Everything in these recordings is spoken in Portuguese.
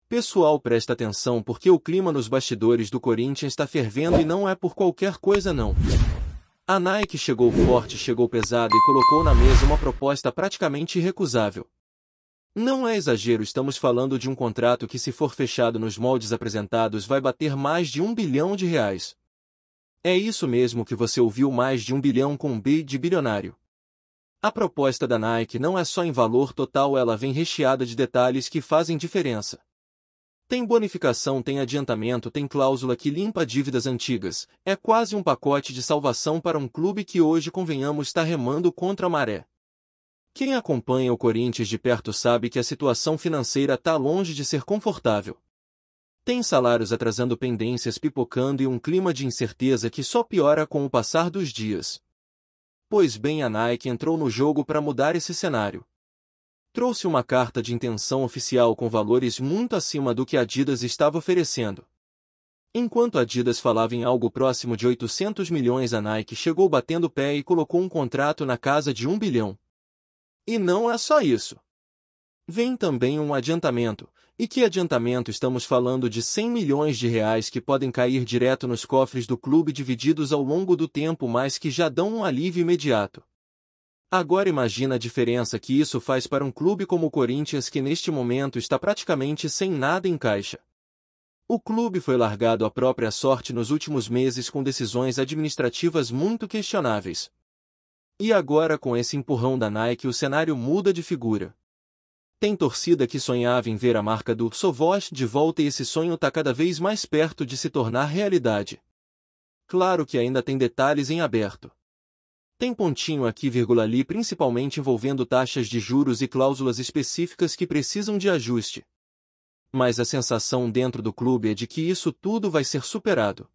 Pessoal, presta atenção porque o clima nos bastidores do Corinthians está fervendo e não é por qualquer coisa não. A Nike chegou forte, chegou pesada e colocou na mesa uma proposta praticamente irrecusável. Não é exagero, estamos falando de um contrato que, se for fechado nos moldes apresentados, vai bater mais de R$ 1 bilhão. É isso mesmo que você ouviu, mais de 1 bilhão com um B de bilionário. A proposta da Nike não é só em valor total, ela vem recheada de detalhes que fazem diferença. Tem bonificação, tem adiantamento, tem cláusula que limpa dívidas antigas. É quase um pacote de salvação para um clube que hoje, convenhamos, está remando contra a maré. Quem acompanha o Corinthians de perto sabe que a situação financeira está longe de ser confortável. Tem salários atrasando, pendências pipocando e um clima de incerteza que só piora com o passar dos dias. Pois bem, a Nike entrou no jogo para mudar esse cenário. Trouxe uma carta de intenção oficial com valores muito acima do que a Adidas estava oferecendo. Enquanto a Adidas falava em algo próximo de 800 milhões, a Nike chegou batendo pé e colocou um contrato na casa de 1 bilhão. E não é só isso. Vem também um adiantamento. E que adiantamento? Estamos falando de 100 milhões de reais que podem cair direto nos cofres do clube, divididos ao longo do tempo, mas que já dão um alívio imediato. Agora imagina a diferença que isso faz para um clube como o Corinthians, que neste momento está praticamente sem nada em caixa. O clube foi largado à própria sorte nos últimos meses com decisões administrativas muito questionáveis. E agora, com esse empurrão da Nike, o cenário muda de figura. Tem torcida que sonhava em ver a marca do Sovosh de volta e esse sonho está cada vez mais perto de se tornar realidade. Claro que ainda tem detalhes em aberto. Tem pontinho aqui, vírgula ali, principalmente envolvendo taxas de juros e cláusulas específicas que precisam de ajuste. Mas a sensação dentro do clube é de que isso tudo vai ser superado.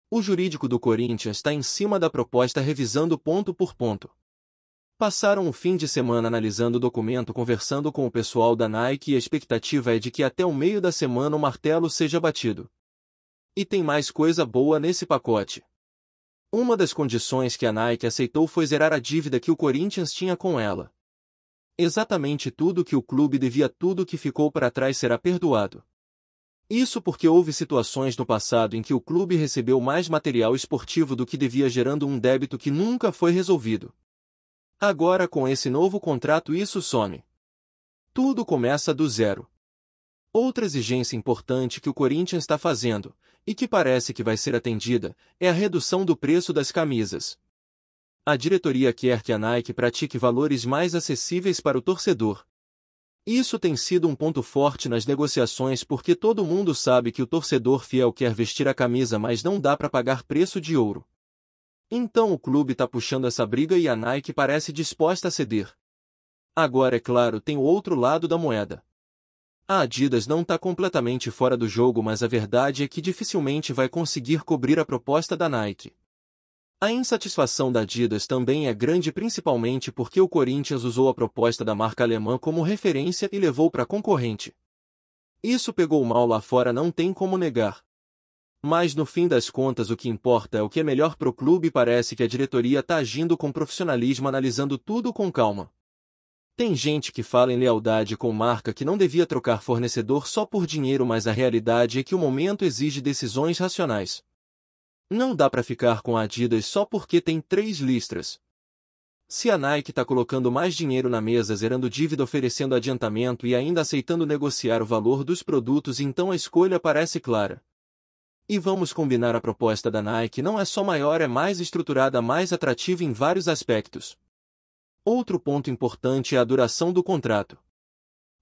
O jurídico do Corinthians está em cima da proposta, revisando ponto por ponto. Passaram o fim de semana analisando o documento, conversando com o pessoal da Nike, e a expectativa é de que até o meio da semana o martelo seja batido. E tem mais coisa boa nesse pacote. Uma das condições que a Nike aceitou foi zerar a dívida que o Corinthians tinha com ela. Exatamente tudo que o clube devia, tudo que ficou para trás será perdoado. Isso porque houve situações no passado em que o clube recebeu mais material esportivo do que devia, gerando um débito que nunca foi resolvido. Agora, com esse novo contrato, isso some. Tudo começa do zero. Outra exigência importante que o Corinthians está fazendo, e que parece que vai ser atendida, é a redução do preço das camisas. A diretoria quer que a Nike pratique valores mais acessíveis para o torcedor. Isso tem sido um ponto forte nas negociações, porque todo mundo sabe que o torcedor fiel quer vestir a camisa, mas não dá para pagar preço de ouro. Então o clube está puxando essa briga e a Nike parece disposta a ceder. Agora, é claro, tem o outro lado da moeda. A Adidas não está completamente fora do jogo, mas a verdade é que dificilmente vai conseguir cobrir a proposta da Nike. A insatisfação da Adidas também é grande, principalmente porque o Corinthians usou a proposta da marca alemã como referência e levou para a concorrente. Isso pegou mal lá fora, não tem como negar. Mas no fim das contas o que importa é o que é melhor para o clube, e parece que a diretoria está agindo com profissionalismo, analisando tudo com calma. Tem gente que fala em lealdade com marca, que não devia trocar fornecedor só por dinheiro, mas a realidade é que o momento exige decisões racionais. Não dá para ficar com a Adidas só porque tem 3 listras. Se a Nike está colocando mais dinheiro na mesa, zerando dívida, oferecendo adiantamento e ainda aceitando negociar o valor dos produtos, então a escolha parece clara. E vamos combinar, a proposta da Nike não é só maior, é mais estruturada, mais atrativa em vários aspectos. Outro ponto importante é a duração do contrato.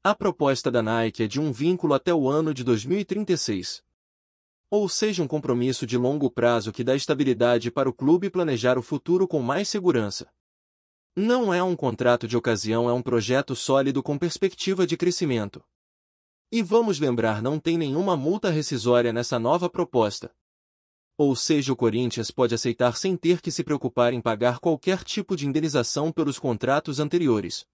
A proposta da Nike é de um vínculo até o ano de 2036. Ou seja, um compromisso de longo prazo que dá estabilidade para o clube planejar o futuro com mais segurança. Não é um contrato de ocasião, é um projeto sólido com perspectiva de crescimento. E vamos lembrar, não tem nenhuma multa rescisória nessa nova proposta. Ou seja, o Corinthians pode aceitar sem ter que se preocupar em pagar qualquer tipo de indenização pelos contratos anteriores.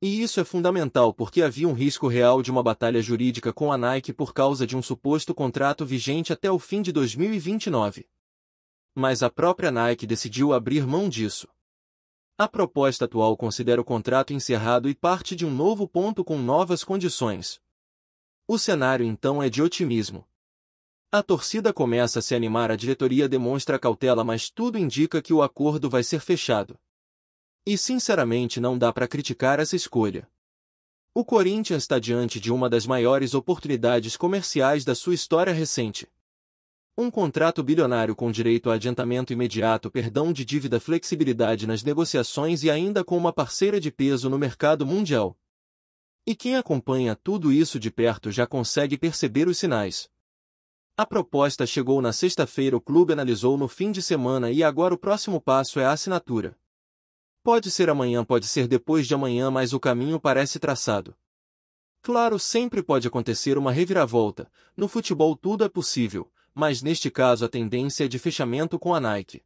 E isso é fundamental porque havia um risco real de uma batalha jurídica com a Nike por causa de um suposto contrato vigente até o fim de 2029. Mas a própria Nike decidiu abrir mão disso. A proposta atual considera o contrato encerrado e parte de um novo ponto com novas condições. O cenário então é de otimismo. A torcida começa a se animar, a diretoria demonstra cautela, mas tudo indica que o acordo vai ser fechado. E sinceramente não dá para criticar essa escolha. O Corinthians está diante de uma das maiores oportunidades comerciais da sua história recente. Um contrato bilionário com direito a adiantamento imediato, perdão de dívida, flexibilidade nas negociações e ainda com uma parceira de peso no mercado mundial. E quem acompanha tudo isso de perto já consegue perceber os sinais. A proposta chegou na sexta-feira, o clube analisou no fim de semana e agora o próximo passo é a assinatura. Pode ser amanhã, pode ser depois de amanhã, mas o caminho parece traçado. Claro, sempre pode acontecer uma reviravolta, no futebol tudo é possível, mas neste caso a tendência é de fechamento com a Nike.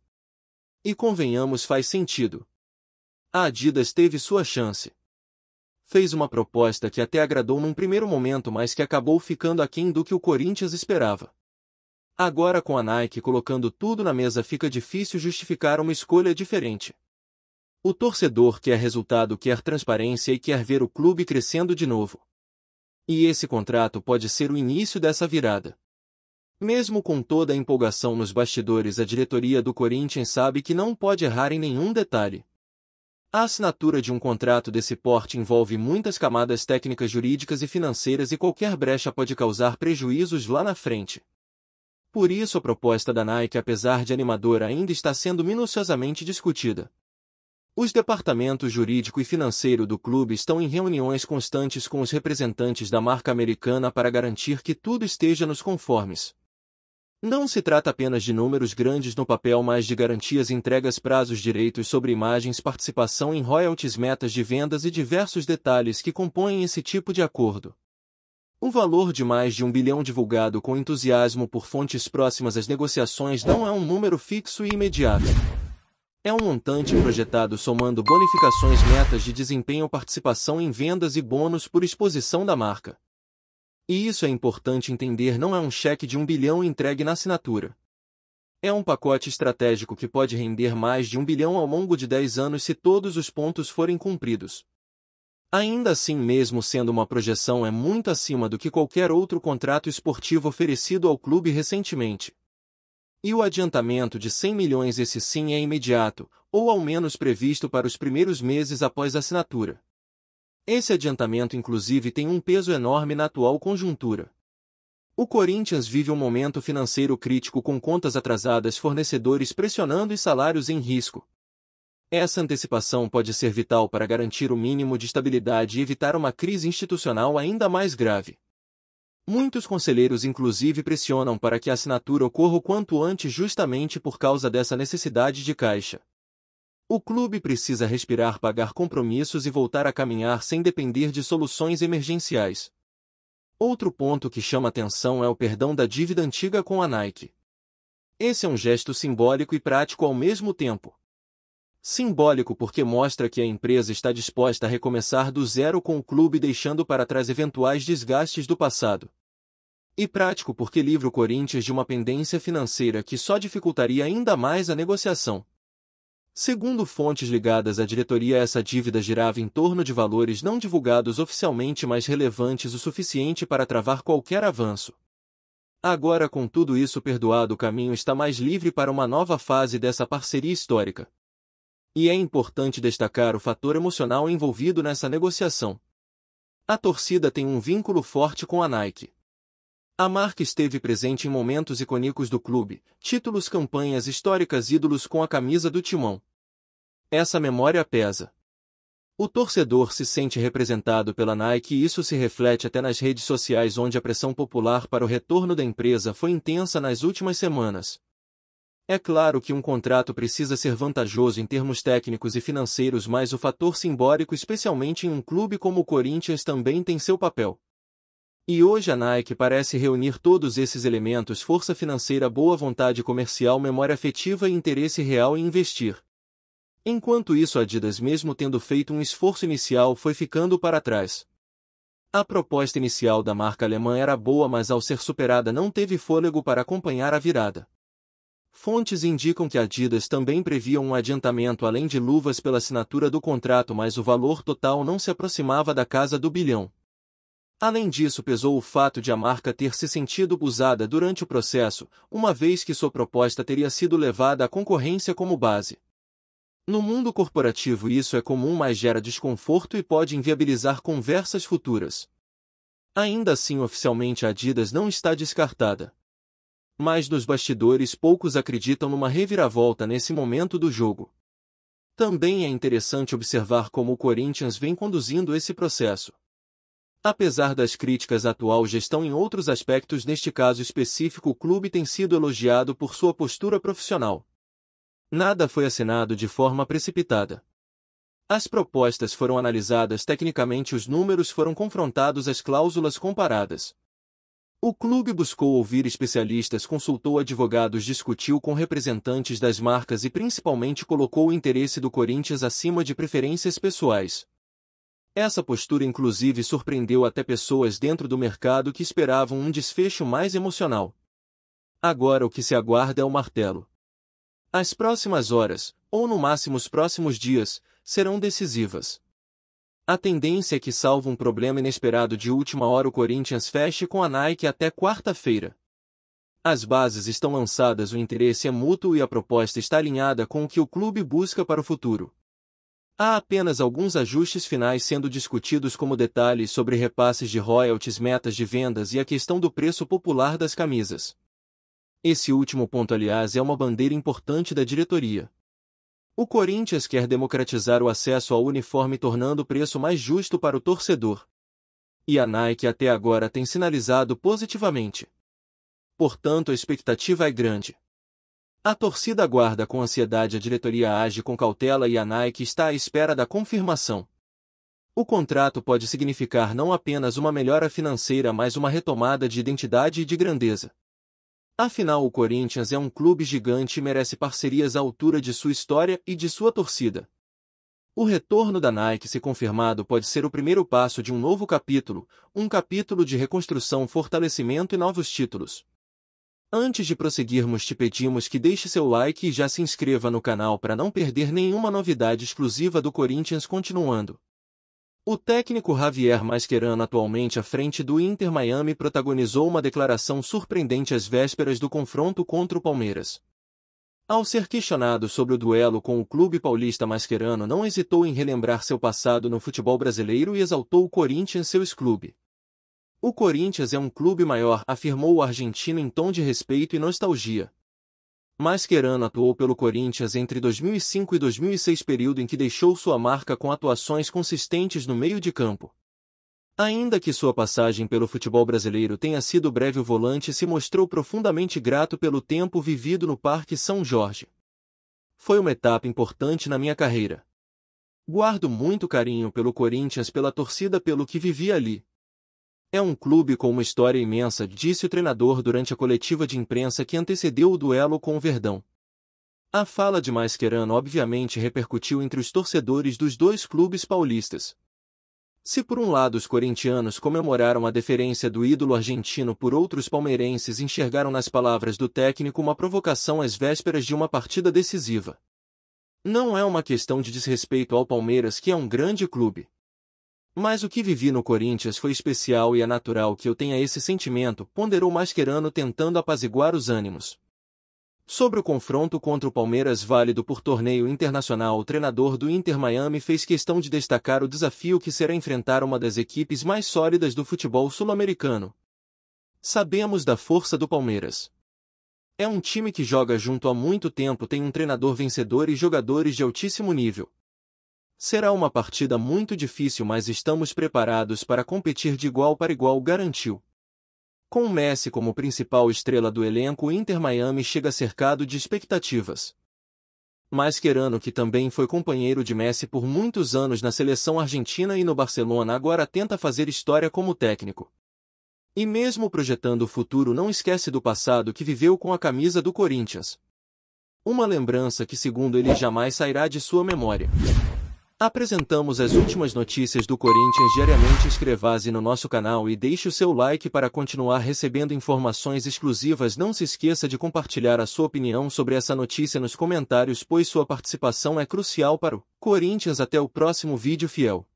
E convenhamos, faz sentido. A Adidas teve sua chance. Fez uma proposta que até agradou num primeiro momento, mas que acabou ficando aquém do que o Corinthians esperava. Agora, com a Nike colocando tudo na mesa, fica difícil justificar uma escolha diferente. O torcedor quer resultado, quer transparência e quer ver o clube crescendo de novo. E esse contrato pode ser o início dessa virada. Mesmo com toda a empolgação nos bastidores, a diretoria do Corinthians sabe que não pode errar em nenhum detalhe. A assinatura de um contrato desse porte envolve muitas camadas técnicas, jurídicas e financeiras, e qualquer brecha pode causar prejuízos lá na frente. Por isso a proposta da Nike, apesar de animadora, ainda está sendo minuciosamente discutida. Os departamentos jurídico e financeiro do clube estão em reuniões constantes com os representantes da marca americana para garantir que tudo esteja nos conformes. Não se trata apenas de números grandes no papel, mas de garantias, entregas, prazos, direitos sobre imagens, participação em royalties, metas de vendas e diversos detalhes que compõem esse tipo de acordo. O valor de mais de 1 bilhão divulgado com entusiasmo por fontes próximas às negociações não é um número fixo e imediato. É um montante projetado somando bonificações, metas de desempenho, participação em vendas e bônus por exposição da marca. E isso é importante entender, não é um cheque de 1 bilhão entregue na assinatura. É um pacote estratégico que pode render mais de 1 bilhão ao longo de 10 anos se todos os pontos forem cumpridos. Ainda assim, mesmo sendo uma projeção, é muito acima do que qualquer outro contrato esportivo oferecido ao clube recentemente. E o adiantamento de 100 milhões, esse sim é imediato, ou ao menos previsto para os primeiros meses após a assinatura. Esse adiantamento inclusive tem um peso enorme na atual conjuntura. O Corinthians vive um momento financeiro crítico com contas atrasadas, fornecedores pressionando e salários em risco. Essa antecipação pode ser vital para garantir o mínimo de estabilidade e evitar uma crise institucional ainda mais grave. Muitos conselheiros inclusive pressionam para que a assinatura ocorra o quanto antes, justamente por causa dessa necessidade de caixa. O clube precisa respirar, pagar compromissos e voltar a caminhar sem depender de soluções emergenciais. Outro ponto que chama atenção é o perdão da dívida antiga com a Nike. Esse é um gesto simbólico e prático ao mesmo tempo. Simbólico porque mostra que a empresa está disposta a recomeçar do zero com o clube, deixando para trás eventuais desgastes do passado. E prático porque livra o Corinthians de uma pendência financeira que só dificultaria ainda mais a negociação. Segundo fontes ligadas à diretoria, essa dívida girava em torno de valores não divulgados oficialmente, mas relevantes o suficiente para travar qualquer avanço. Agora, com tudo isso perdoado, o caminho está mais livre para uma nova fase dessa parceria histórica. E é importante destacar o fator emocional envolvido nessa negociação. A torcida tem um vínculo forte com a Nike. A marca esteve presente em momentos icônicos do clube, títulos, campanhas históricas, ídolos com a camisa do timão. Essa memória pesa. O torcedor se sente representado pela Nike e isso se reflete até nas redes sociais, onde a pressão popular para o retorno da empresa foi intensa nas últimas semanas. É claro que um contrato precisa ser vantajoso em termos técnicos e financeiros, mas o fator simbólico, especialmente em um clube como o Corinthians, também tem seu papel. E hoje a Nike parece reunir todos esses elementos: força financeira, boa vontade comercial, memória afetiva e interesse real em investir. Enquanto isso, a Adidas, mesmo tendo feito um esforço inicial, foi ficando para trás. A proposta inicial da marca alemã era boa, mas ao ser superada não teve fôlego para acompanhar a virada. Fontes indicam que a Adidas também previa um adiantamento além de luvas pela assinatura do contrato, mas o valor total não se aproximava da casa do bilhão. Além disso, pesou o fato de a marca ter se sentido usada durante o processo, uma vez que sua proposta teria sido levada à concorrência como base. No mundo corporativo isso é comum, mas gera desconforto e pode inviabilizar conversas futuras. Ainda assim, oficialmente a Adidas não está descartada. Mas nos bastidores poucos acreditam numa reviravolta nesse momento do jogo. Também é interessante observar como o Corinthians vem conduzindo esse processo. Apesar das críticas à atual gestão em outros aspectos, neste caso específico o clube tem sido elogiado por sua postura profissional. Nada foi assinado de forma precipitada. As propostas foram analisadas tecnicamente, os números foram confrontados, as cláusulas comparadas. O clube buscou ouvir especialistas, consultou advogados, discutiu com representantes das marcas e principalmente colocou o interesse do Corinthians acima de preferências pessoais. Essa postura inclusive surpreendeu até pessoas dentro do mercado que esperavam um desfecho mais emocional. Agora o que se aguarda é o martelo. As próximas horas, ou no máximo os próximos dias, serão decisivas. A tendência é que, salvo um problema inesperado de última hora, o Corinthians feche com a Nike até quarta-feira. As bases estão lançadas, o interesse é mútuo e a proposta está alinhada com o que o clube busca para o futuro. Há apenas alguns ajustes finais sendo discutidos, como detalhes sobre repasses de royalties, metas de vendas e a questão do preço popular das camisas. Esse último ponto, aliás, é uma bandeira importante da diretoria. O Corinthians quer democratizar o acesso ao uniforme, tornando o preço mais justo para o torcedor. E a Nike até agora tem sinalizado positivamente. Portanto, a expectativa é grande. A torcida aguarda com ansiedade, a diretoria age com cautela e a Nike está à espera da confirmação. O contrato pode significar não apenas uma melhora financeira, mas uma retomada de identidade e de grandeza. Afinal, o Corinthians é um clube gigante e merece parcerias à altura de sua história e de sua torcida. O retorno da Nike, se confirmado, pode ser o primeiro passo de um novo capítulo, um capítulo de reconstrução, fortalecimento e novos títulos. Antes de prosseguirmos, te pedimos que deixe seu like e já se inscreva no canal para não perder nenhuma novidade exclusiva do Corinthians. Continuando. O técnico Javier Mascherano, atualmente à frente do Inter Miami, protagonizou uma declaração surpreendente às vésperas do confronto contra o Palmeiras. Ao ser questionado sobre o duelo com o clube paulista, Mascherano não hesitou em relembrar seu passado no futebol brasileiro e exaltou o Corinthians, seu ex-clube. O Corinthians é um clube maior, afirmou o argentino em tom de respeito e nostalgia. Mascherano atuou pelo Corinthians entre 2005 e 2006, período em que deixou sua marca com atuações consistentes no meio de campo. Ainda que sua passagem pelo futebol brasileiro tenha sido breve, o volante se mostrou profundamente grato pelo tempo vivido no Parque São Jorge. Foi uma etapa importante na minha carreira. Guardo muito carinho pelo Corinthians, pela torcida, pelo que vivi ali. É um clube com uma história imensa, disse o treinador durante a coletiva de imprensa que antecedeu o duelo com o Verdão. A fala de Mascherano obviamente repercutiu entre os torcedores dos dois clubes paulistas. Se por um lado os corintianos comemoraram a deferência do ídolo argentino, por outros palmeirenses enxergaram nas palavras do técnico uma provocação às vésperas de uma partida decisiva. Não é uma questão de desrespeito ao Palmeiras, que é um grande clube. Mas o que vivi no Corinthians foi especial e é natural que eu tenha esse sentimento, ponderou Mascherano, tentando apaziguar os ânimos. Sobre o confronto contra o Palmeiras, válido por torneio internacional, o treinador do Inter Miami fez questão de destacar o desafio que será enfrentar uma das equipes mais sólidas do futebol sul-americano. Sabemos da força do Palmeiras. É um time que joga junto há muito tempo, tem um treinador vencedor e jogadores de altíssimo nível. Será uma partida muito difícil, mas estamos preparados para competir de igual para igual, garantiu. Com Messi como principal estrela do elenco, o Inter Miami chega cercado de expectativas. Mascherano, que também foi companheiro de Messi por muitos anos na seleção argentina e no Barcelona, agora tenta fazer história como técnico. E mesmo projetando o futuro, não esquece do passado que viveu com a camisa do Corinthians. Uma lembrança que, segundo ele, jamais sairá de sua memória. Apresentamos as últimas notícias do Corinthians diariamente. Inscreva-se no nosso canal e deixe o seu like para continuar recebendo informações exclusivas. Não se esqueça de compartilhar a sua opinião sobre essa notícia nos comentários, pois sua participação é crucial para o Corinthians. Até o próximo vídeo, fiel.